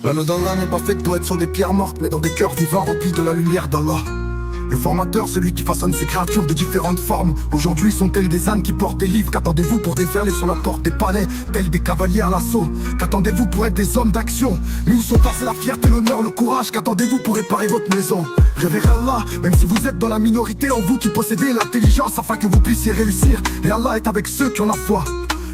L'anneau d'Allah n'est pas fait pour être sur des pierres mortes, mais dans des cœurs vivants remplis de la lumière d'Allah. Le formateur, celui qui façonne ces créatures de différentes formes. Aujourd'hui sont-elles des ânes qui portent des livres? Qu'attendez-vous pour déferler sur la porte des palais, tels des cavaliers à l'assaut? Qu'attendez-vous pour être des hommes d'action? Mais où sont passés la fierté, l'honneur, le courage? Qu'attendez-vous pour réparer votre maison? Révérez Allah, même si vous êtes dans la minorité, en vous qui possédez l'intelligence afin que vous puissiez réussir. Et Allah est avec ceux qui ont la foi.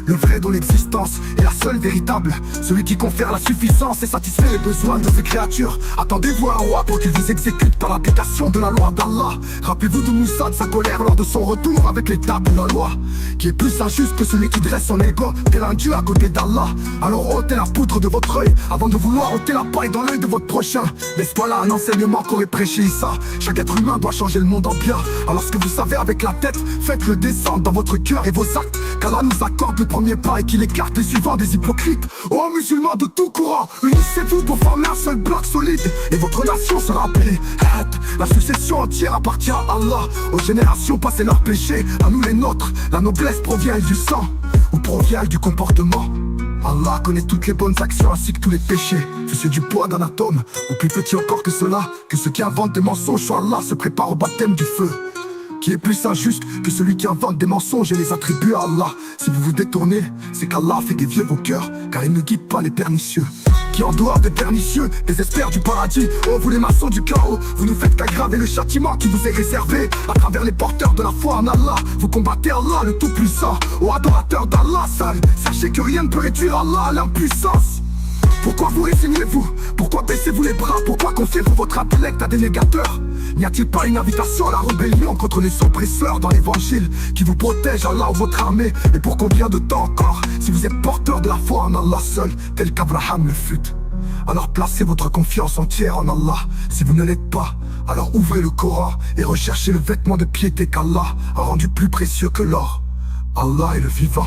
Le vrai dont l'existence est la seule véritable. Celui qui confère la suffisance et satisfait les besoins de ses créatures. Attendez-vous à un roi pour qu'il vous exécute par l'application de la loi d'Allah. Rappelez-vous de Moussa, de sa colère lors de son retour avec l'état de la loi, qui est plus injuste que celui qui dresse son ego tel un dieu à côté d'Allah. Alors ôtez la poudre de votre œil avant de vouloir ôter la paille dans l'œil de votre prochain. Mais voilà un enseignement qu'aurait prêché Issa. Chaque être humain doit changer le monde en bien. Alors ce que vous savez avec la tête, faites-le descendre dans votre cœur et vos actes. Qu'Allah nous accorde le premier pas et qu'il écarte les suivants des hypocrites. Ô musulmans de tout courant, unissez-vous pour former un seul bloc solide, et votre nation sera appelée Had. La succession entière appartient à Allah. Aux générations passées leurs péchés, à nous les nôtres. La noblesse provient-elle du sang ou provient-elle du comportement? Allah connaît toutes les bonnes actions ainsi que tous les péchés. C'est du poids d'un atome, ou plus petit encore que cela. Que ceux qui inventent des mensonges sur Allah se préparent au baptême du feu. Qui est plus injuste que celui qui invente des mensonges et les attribue à Allah? Si vous vous détournez, c'est qu'Allah fait dévier vos cœurs, car il ne guide pas les pernicieux. Qui en dehors des pernicieux désespèrent du paradis. Oh vous les maçons du chaos, vous ne faites qu'aggraver le châtiment qui vous est réservé. À travers les porteurs de la foi en Allah, vous combattez Allah le Tout-Puissant. Ô adorateurs d'Allah seul, sachez que rien ne peut réduire Allah à l'impuissance. Pourquoi vous résignez-vous? Pourquoi baissez-vous les bras? Pourquoi confiez-vous votre intellect à des négateurs? N'y a-t-il pas une invitation à la rébellion contre les oppresseurs dans l'évangile qui vous protège, Allah ou votre armée? Et pour combien de temps encore? Si vous êtes porteur de la foi en Allah seul, tel qu'Abraham le fut, alors placez votre confiance entière en Allah. Si vous ne l'êtes pas, alors ouvrez le Coran et recherchez le vêtement de piété qu'Allah a rendu plus précieux que l'or. Allah est le vivant.